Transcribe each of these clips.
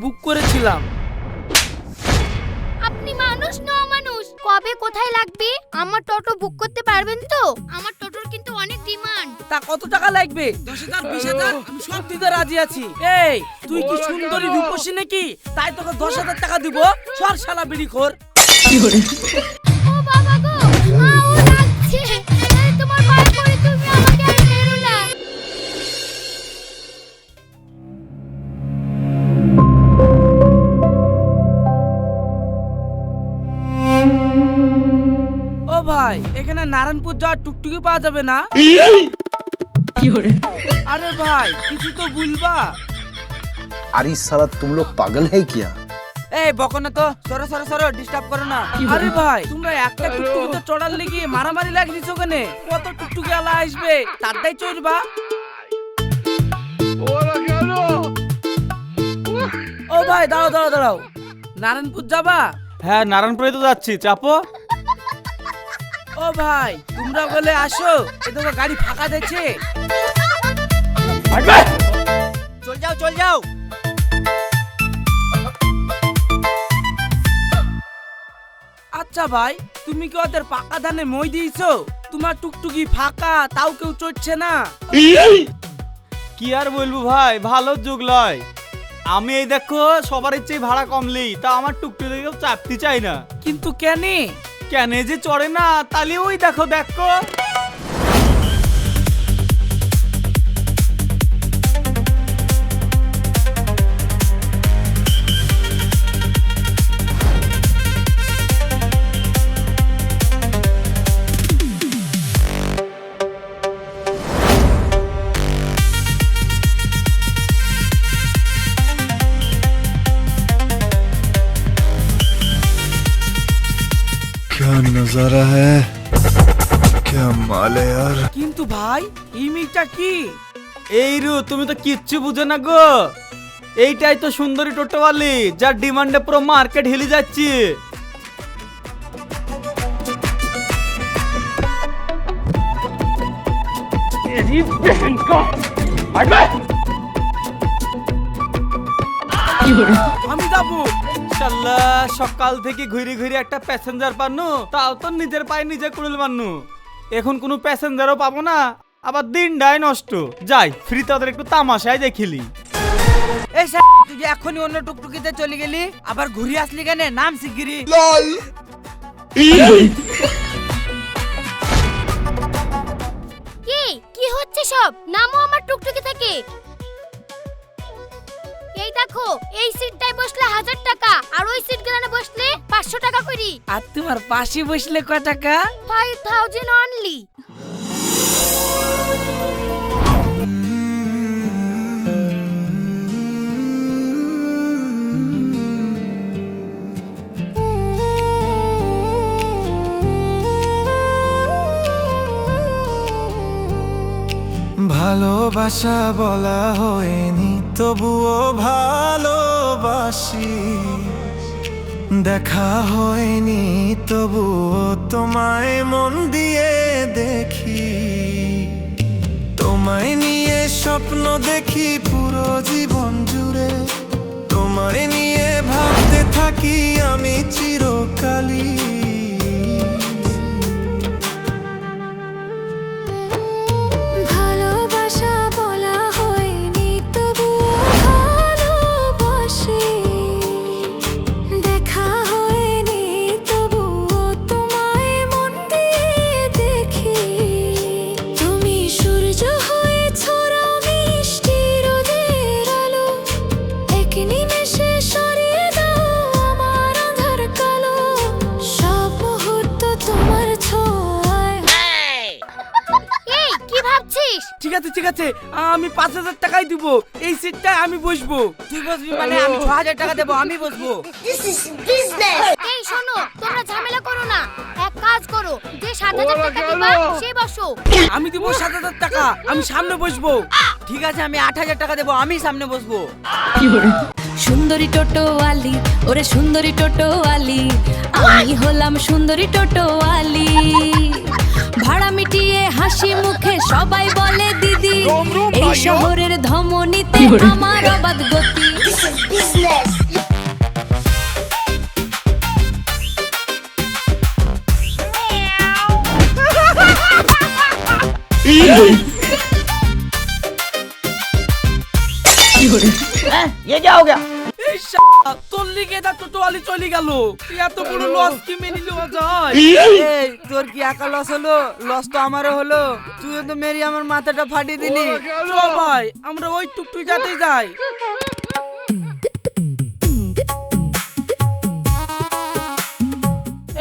বুক করেছিলাম। আপনি মানুষ না অমানুষ? কবে কোথায় লাগবে? আমার টোটো বুক করতে পারবেন তো? আমার টোটোর কিন্তু অনেক ডিমান্ড। তা কত টাকা লাগবে? 10,000 20,000 আমি সব দিতে রাজি আছি। এই তুই কি সুন্দরী রূপসী নাকি? তাই তোকে 10,000 টাকা দিব। সর শালা বিড়িখোর। ও বাবা গো, মা ও ডাকছে। এই তোমার পায়ে পড়ে তুমি আমাকে আর মেরো না। ও ভাই, এখানে নারায়ণপুর যাওয়ার টুকটুকি পাওয়া যাবে না? আরে ভাই কিছু তো বলবা। अरे साला तुम लोग पागल है क्या? এই বকো না তো, সরো সরো সরো, ডিস্টার্ব করো না। আরে ভাই তোমরা একটা টুকটুকিতে চড়ার লাগি মারামারি লাগিয়েছ ওখানে। কত টুকটুকি আলা আসবে তারটাই চড়বা। ও ভাই দাঁড়াও দাঁড়াও দাঁড়াও, নারায়ণপুর যাবা? হ্যাঁ নারায়ণপুরে তো যাচ্ছি, চাপো। ও ভাই তোমরা বলে আসো, এদিকে গাড়ি ফাঁকা দেখছে। চল যাও চল যাও। আচ্ছা ভাই, তুমি কি ওদের পাকা ধানে মই দিয়েছো? তোমার টুকটুকি ফাঁকা, তাও কেউ চড়ছে না। কি আর বলবো ভাই, ভালো যুগ লয়। আমি এই দেখো সবার চেয়ে ভাড়া কমলি, তা আমার টুকটুকি কেউ চাপতে চাই না। কিন্তু কেনে? কেন যে চড়ে না, তাহলে ওই দেখো দেখো। क्या नजारा है, क्या माल है यार। কিন্তু ভাই এই মেয়েটা কি? এই রু, তুমি তো কিচ্ছু বুঝো না গো। এইটাই তো সুন্দরী টোটোওয়ালি, যার ডিমান্ডে পুরো মার্কেট হিলে যাচ্ছে। আমি যাবো। শাল্লা সকাল থেকে ঘুরে ঘুরে একটা প্যাসেঞ্জার পানু, তাও তো নিজের পায়ে নিজে কুড়ুল মান্নু। এখন কোনো প্যাসেঞ্জারও পাবো না, আবার দিনটাই নষ্ট। যাই ফ্রিতে ওদের একটু তামাশায় দেখিলি। এই তুই যে এখনই অন্য টুকটুকিতে চলে গেলি, আবার ঘুরে আসলি কেন? নাম শিগগিরি। কি কি হচ্ছে সব? নামো আমার টুকটুকি থেকে। এই দেখো, এই সিটটায় বসলে 1000 টাকা, আর ওই সিটগুলোতে বসলে 500 টাকা করি। আর তোমার পাশে বসলে কয় টাকা? 5000 অনলি। ভালোবাসা বলা হয়নি, তবুও ভালোবাসি। দেখা হয়নি তবুও তোমায় মন দিয়ে দেখি। তোমায় নিয়ে স্বপ্ন দেখি পুরো জীবন জুড়ে। তোমায় নিয়ে ভাবতে থাকি আমি চিরকালই। ভালোবাসা বলা হয়নি, তবুও ভালোবাসি। দেখা হয়নি তবুও তোমায় মন দিয়ে দেখি। তুমি সূর্য হয়ে ছড়াও মিষ্টি রোদের আলো। এক নিমেষে সরিয়ে দাও আমার আঁধার কালো। সব মুহূর্ত তোমার ছোঁয়ায়। এই কি ভাবছিস? ঠিক আছে ঠিক আছে, আমি 5000 টাকাই দিব। এই সিটটায় আমি বসবো। তুই বসবি মানে আমি 6000 টাকা দেবো, আমি বসবো। এই শোনো, তোমরা ঝামেলা করো না। এক কাজ করো, যে 7000 টাকা দিবা সে বসো। আমি দিব 7000 টাকা, আমি সামনে বসবো। ঠিক আছে আমি 8000 টাকা দেবো, আমি সামনে বসবো। সুন্দরী টোটোওয়ালি, ওরে সুন্দরী টোটোওয়ালি, আমি হলাম সুন্দরী টোটোওয়ালি। ভাড়া মিটিয়ে হাসি মুখে সবাই বলে দিদি, এই শহরের ধমনীতে আমার অবাধ গতি। This is business. এই শালা, তোর লিগে এটা টোটোয়ালি চলে গেল। এত বড় লস কি মেনে নেওয়া যায়? এই তোর কি একা লস হলো? লস তো আমারও হলো। তুই তো মেরি আমার মাথাটা ফাটিয়ে দিলি। চল ভাই আমরা ওই টুকটুক যাতে যাই।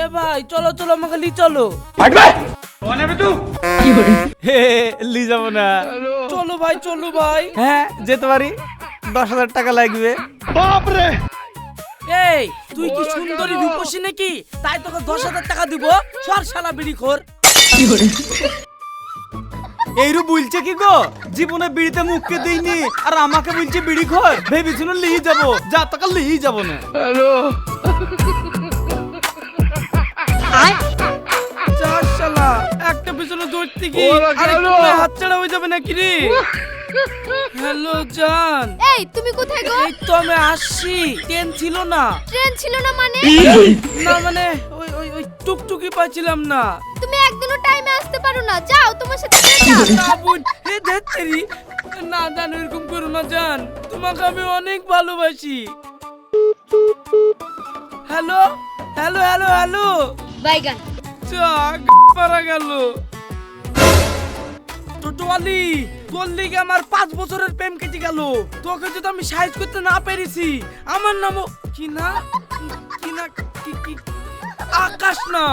এ ভাই চলো চলো আমাকে লি চলো। হে লি যাব না। চলো ভাই চলো ভাই। হ্যাঁ যেতে পারি, 10,000 টাকা লাগবে। এই তুই কি সুন্দরী রূপসী নাকি? তাই তোকে 10,000 টাকা দিব। সর শালা বিড়ি খোর। এইরু বলছে কি গো, জীবনে বিড়িতে মুখকে দিইনি আর আমাকে বলছে বিড়ি খোর। ভেবেছিল লিয়ে যাব, যা টাকা লিয়ে যাব না। চার শালা একটা পিছনে দৌড়তে গিয়ে আরেকটা পায়ে হাত ছাড়া হয়ে যাবে নাকি রে? হ্যালো জান, এই তুমি কোথায় গো? এই তো আমি আসছি। ট্রেন ছিল না। ট্রেন ছিল না মানে? না মানে ওই ওই ওই টুকটুকি পাইছিলাম না। তুমি একদিনও টাইমে আসতে পারো না। যাও তোমার সাথে যাও। না বোন, এ ধেত্তেরি। না জান এরকম করো না জান, তোমাকে আমি অনেক ভালোবাসি। Hello hello hello hello. বাইগান। মারা গেল। টোটোয়ালি তোর লিগে আমার 5 বছরের প্রেম কেটে গেল। তোকে যদি আমি সাহায্য করতে না পেরেছি, আমার নামও কি না কি না কি কি আকাশ না।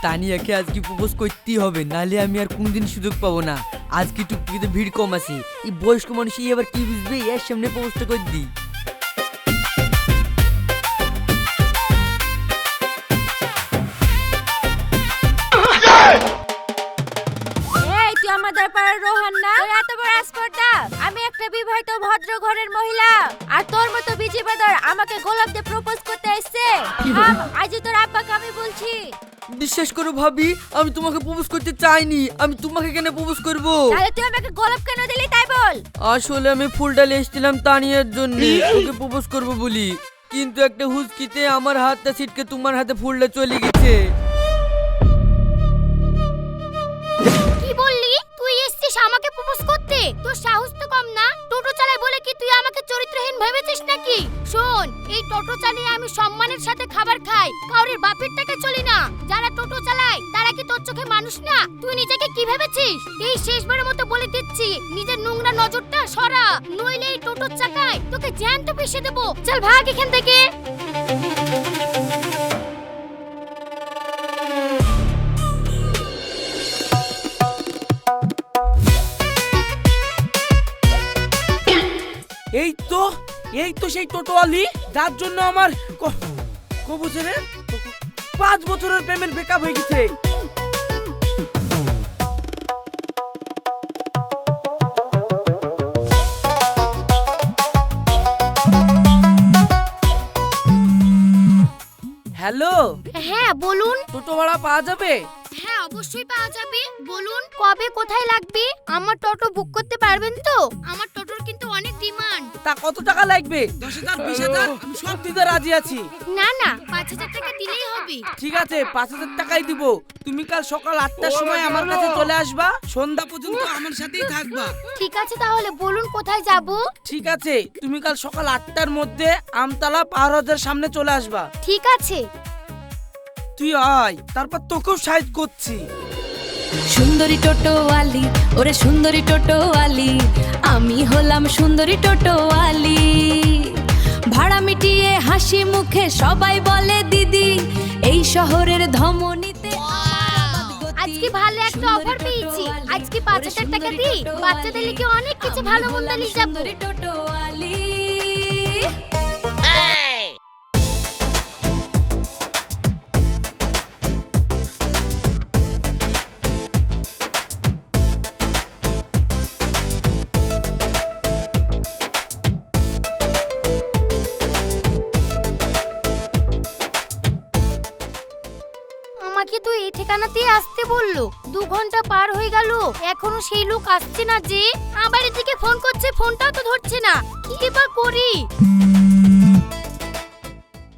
তানিয়াকে আজকে প্রপোজ করতেই হবে, নাহলে আমি আর কোনদিন সুযোগ পাবো না। আজকে টুকটুকিতে ভিড় কম আছে, এই বয়স্ক মানুষই আবার কি বুঝবে? এর সামনে প্রপোজটা করে দিই। এই তুই আমাদের পাড়ার রোহান না? তোর এত বড় স্পর্ধা? আমি একটা বিবাহিত ভদ্র ঘরের মহিলা, আর তোর মতো বিজি বাদর আমাকে গোলাপ দিয়ে প্রপোজ করতে এসেছে। আজই তোর আব্বাকে আমি বলছি। বিশ্বাস করো ভাবি, আমি তোমাকে প্রপোজ করতে চাইনি। আমি তোমাকে কেন প্রপোজ করব? তাহলে তুই আমাকে গোলাপ কেন দিলি তাই বল। আসলে আমি ফুলটা এসেছিলাম তানিয়ার জন্য, ওকে প্রপোজ করব বলি, কিন্তু একটা হুজকিতে আমার হাতটা ছিটকে তোমার হাতে ফুলটা চলে গেছে। কি বললি? তুই এসেছিস আমাকে প্রপোজ করতে? তোর সাহস তো কম না। টোটো চালাই বলে কি তুই আমাকে চরিত্রহীন ভেবেছিস নাকি? শোন, এই টোটো চালিয়ে আমি সম্মানের সাথে খাবার খাই, কাউরের বাপের টাকা চলি না। যারা টোটো চালায় তারা কি তোর চোখে মানুষ না? তুই নিজেকে কি ভেবেছিস? এই শেষবারের মতো বলে দিচ্ছি, নিজের নোংরা নজরটা সরা, নইলে এই টোটোর চাকায় তোকে জ্যান্ত পিষে দেবো। চল ভাগ এখান থেকে। এই তো সেই টোটোয়ালি যার জন্য আমার ক বছরের 5 বছরের পেমেন্ট ব্রেকআপ হয়ে গেছে। হ্যালো, হ্যাঁ বলুন। টোটো ভাড়া পাওয়া যাবে? হ্যাঁ অবশ্যই পাওয়া যাবে। বলুন কবে কোথায় লাগবে? আমার টোটো বুক করতে পারবেন তো? আমার টোটোর কিন্তু অনেক ডিমান্ড। তা কত টাকা লাগবে? 10,000 20,000? আমি সব দিতে রাজি আছি। না না, 5,000 টাকা দিলেই হবে। ঠিক আছে 5,000 টাকাই দিব। তুমি কাল সকাল 8টার সময় আমার কাছে চলে আসবা, সন্ধ্যা পর্যন্ত আমার সাথেই থাকবা। ঠিক আছে তাহলে বলুন কোথায় যাব? ঠিক আছে তুমি কাল সকাল 8টার মধ্যে আমতলা পাহাড় হাজার সামনে চলে আসবা। ঠিক আছে। তুই আয়, তারপর তোকেও সাহায্য করছি। সুন্দরী টোটোওয়ালি, ওরে সুন্দরী টোটোওয়ালি, আমি হলাম সুন্দরী টোটোওয়ালি। ভাড়া মিটিয়ে হাসি মুখে সবাই বলে দিদি, এই শহরের ধমনীতে আজকে ভালো একটা অফার পেয়েছি। আজকে 5,000 টাকা দিই, বাচ্চাদের লিগে অনেক কিছু ভালো মন্দ নিয়ে যাব। সুন্দরী টোটোওয়ালি। আমাকে তো এই ঠিকানাতেই আসতে বললো 2 ঘন্টা পার হয়ে গেল, এখনো সেই লোক আসছে না যে। আবার এদিকে ফোন করছে, ফোনটাও তো ধরছে না, কি বা করি?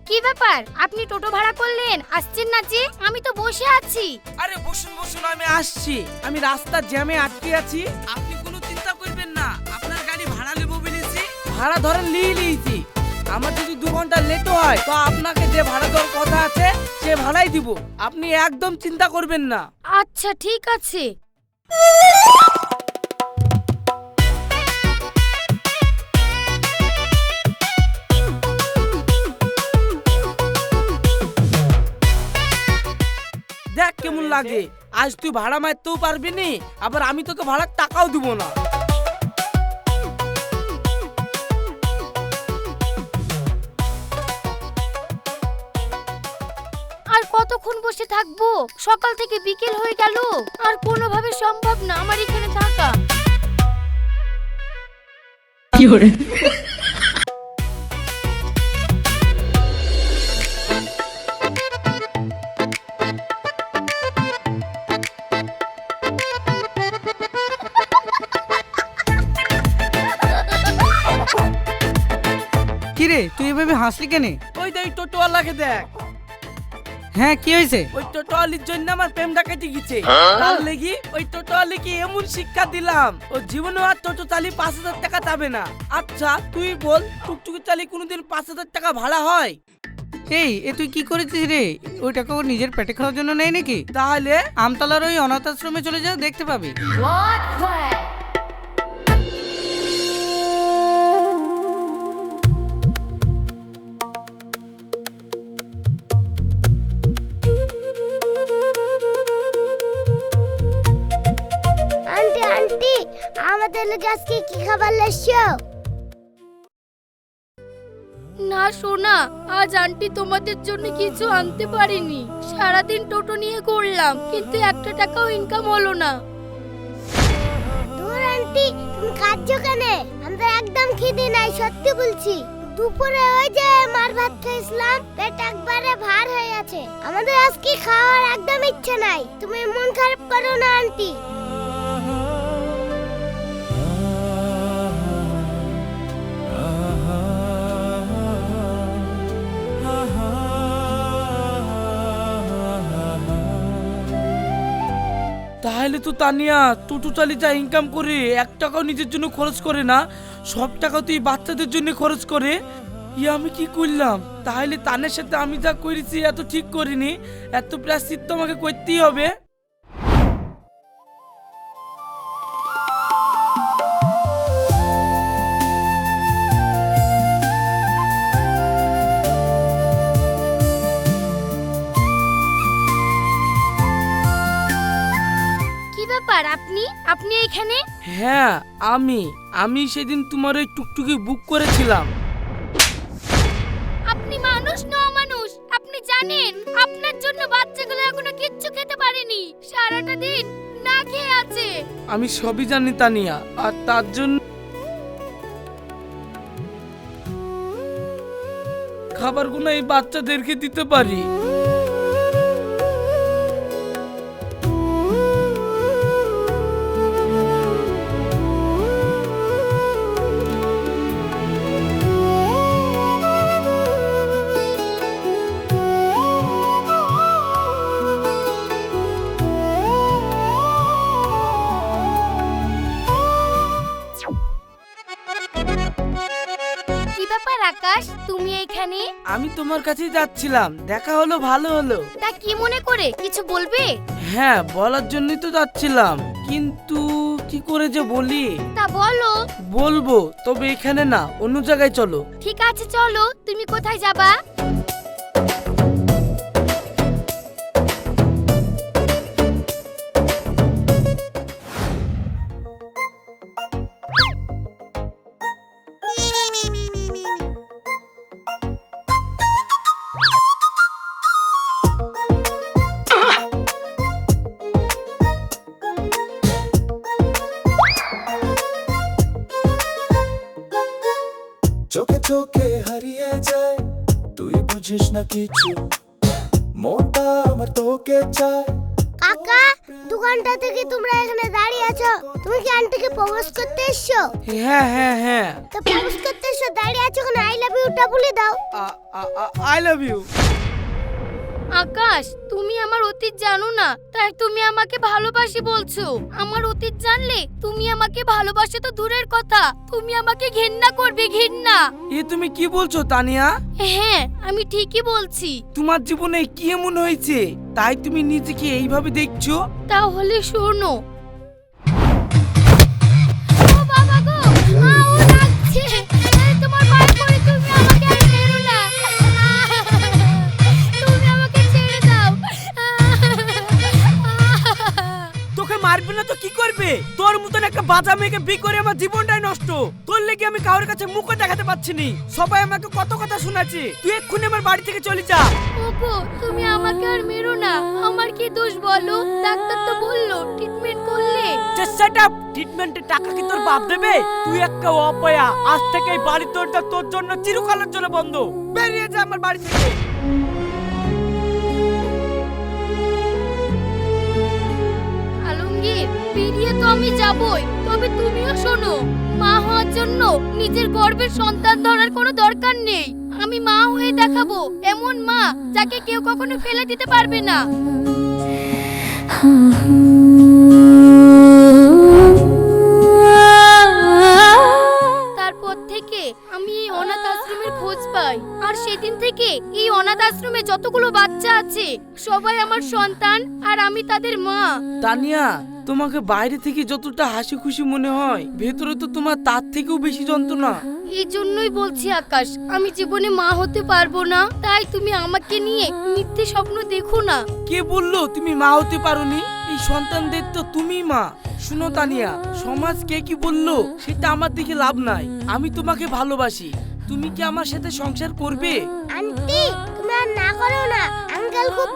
কি ব্যাপার, আপনি টোটো ভাড়া করলেন, আসছেন না যে? আমি তো বসে আছি। আরে বসুন বসুন, আমি আসছি। আমি রাস্তার জ্যামে আটকে আছি, আপনি কোনো চিন্তা করবেন না। আপনার গাড়ি ভাড়া নেবো বলেছি, ভাড়া ধরেন নিয়েছি। আমার যদি 2 ঘন্টা লেট হয় তো আপনাকে যে ভাড়া দেওয়ার কথা আছে সে ভাড়াই দিব, আপনি একদম চিন্তা করবেন না। আচ্ছা ঠিক আছে। দেখ কেমন লাগে, আজ তুই ভাড়া মারতেও পারবি নি, আবার আমি তোকে ভাড়ার টাকাও দিব না। আর কতক্ষণ বসে থাকবো? সকাল থেকে বিকেল হয়ে গেল, আর কোনোভাবে সম্ভব না আমার এখানে থাকা। কি রে তুই এভাবে হাসলি কেনে? ওই দেখ টোটোওয়ালাকে দেখ, হ্যাঁ কি হয়েছে? ওই টোটোওয়ালির জন্য আমার প্রেম ডাকাতি গেছে। তার লেগে ওই টোটোওয়ালিকে এমন শিক্ষা দিলাম, ও জীবনে আর টোটো চালি 5,000 টাকা যাবে না। আচ্ছা তুই বল, টুকটুকি চালি কোনোদিন 5,000 টাকা ভাড়া হয়? এই এ তুই কি করেছিস রে? ওই টাকা ওর নিজের পেটে খাওয়ার জন্য নেই নাকি? তাহলে আমতলার ওই অনাথ আশ্রমে চলে যা, দেখতে পাবি। আন্টি আন্টি, আমাদের লাগি আজকে কি খাবার লাসছো? না সোনা, আজ আন্টি তোমাদের জন্য কিছু আনতে পারিনি। সারাদিন টোটো নিয়ে ঘুরলাম, কিন্তু 1 টাকাও ইনকাম হলো না। দূর আন্টি, তুমি কাঁদছো কেন? আমাদের একদম খিদে নাই, সত্যি বলছি। দুপুরে ওই যে মার ভাত খাইছিলাম, পেট একবারে ভার হয়ে আছে। আমাদের আজকে খাওয়ার একদম ইচ্ছে নাই। তুমি মন খারাপ করো না আন্টি। তাহলে তো তানিয়া টোটো চালি যা ইনকাম করে 1 টাকাও নিজের জন্য খরচ করে না, সব টাকা তুই বাচ্চাদের জন্য খরচ করে। আমি কি করলাম? তাহলে তানের সাথে আমি যা করেছি এত ঠিক করিনি, এত প্রায়শ্চিত্ত আমাকে করতেই হবে। কি ব্যাপার, আপনি আপনি এখানে? হ্যাঁ আমি সেদিন তোমার ওই টুকটুকি বুক করেছিলাম। আপনি মানুষ না অমানুষ? আপনি জানেন আপনার জন্য বাচ্চাগুলো এখনো কিচ্ছু খেতে পারেনি, সারাটা দিন না খেয়ে আছে। আমি সবই জানি তানিয়া, আর তার জন্য খাবারগুলো এই বাচ্চাদেরকে দিতে পারি। কি ব্যাপার আকাশ, তুমি এইখানে? আমি তোমার কাছেই যাচ্ছিলাম, দেখা হলো ভালো হলো। তা কি মনে করে, কিছু বলবে? হ্যাঁ বলার জন্যই তো যাচ্ছিলাম, কিন্তু কি করে যে বলি। তা বলো। বলবো, তবে এখানে না, অন্য জায়গায় চলো। ঠিক আছে চলো, তুমি কোথায় যাবা? চোখে চোখে হারিয়ে যায়, তুই বুঝিস না কিছু। মনটা আমার তোকে চায়, কাকা, 2 ঘন্টা থেকে তোমরা এখানে দাঁড়িয়ে আছো। তুমি কি আন্টিকে প্রপোজ করতে এসছো? হ্যাঁ হ্যাঁ হ্যাঁ, তো প্রপোজ করতে এসছো, দাঁড়িয়ে আছো কেন? আই লাভ ইউটা বলে দাও। I love you. আকাশ, তুমি আমার অতীত জানো না, তাই তুমি আমাকে ভালোবাসি বলছো। আমার অতীত জানলে তুমি আমাকে ভালোবাসো তো দূরের কথা, তুমি আমাকে ঘেন্না করবে, ঘেন্না। এ তুমি কি বলছো তানিয়া? হ্যাঁ, আমি ঠিকই বলছি। তোমার জীবনে কি এমন হয়েছে তাই তুমি নিজেকে এইভাবে দেখছো? তাহলে শোনো। ও বাবা গো, ও লাগছে। তোমার পায়ে পড়ে, তুমি আমাকে আর মেরো না। তুমি আমাকে ছেড়ে দাও। তোকে মারবে না তো কি করবে? তোর মতন একটা বাজা মেয়েকে বিয়ে করে আমার জীবনটাই নষ্ট। তোর লেগে আমি কারোর কাছে মুখও দেখাতে পাচ্ছি নি। সবাই আমাকে কত কথা শোনাচ্ছে। তুই এক্ষুনি আমার বাড়ি থেকে চলে যা। ওগো, তুমি আমাকে আর মেরো না। আমার কি দোষ বলো? ডাক্তার তো বললো ট্রিটমেন্ট করলে। Set up. ট্রিটমেন্টের টাকা কি তোর বাপ দেবে? তুই একটা অপয়া। আজ থেকে এই বাড়ির দরজা তোর জন্য চিরকালের জন্য বন্ধ। বেরিয়ে যা আমার বাড়ি থেকে। আলমগীর, বেরিয়ে তো আমি যাবই, তবে তুমিও শোনো। মা হওয়ার জন্য নিজের গর্ভের সন্তান ধরার কোনো দরকার নেই। আমি মা হয়ে দেখাবো, এমন মা যাকে কেউ কখনো ফেলে দিতে পারবে না। তারপর থেকে আমি এই অনাথ আশ্রমের খোঁজ পাই, আর সেদিন থেকে এই অনাথ আশ্রমে যতগুলো বাচ্চা আছে সবাই আমার সন্তান, আর আমি তাদের মা। তানিয়া, তোমাকে বাইরে থেকে যতটা হাসি খুশি মনে হয়, ভেতরে তো তোমার তার থেকেও বেশি যন্ত্রণা। এই জন্যই বলছি আকাশ, আমি জীবনে মা হতে পারবো না। তাই তুমি আমাকে নিয়ে মিথ্যে স্বপ্ন দেখো না। কে বললো তুমি মা হতে পারোনি? এই সন্তানদের তো তুমিই মা। শুনো তানিয়া, সমাজ কে কি বললো সেটা আমার দিকে লাভ নাই। আমি তোমাকে ভালোবাসি। তুমি কি আমার সাথে সংসার করবে? আন্টি, তুমি আর না করো না। আঙ্কেল খুব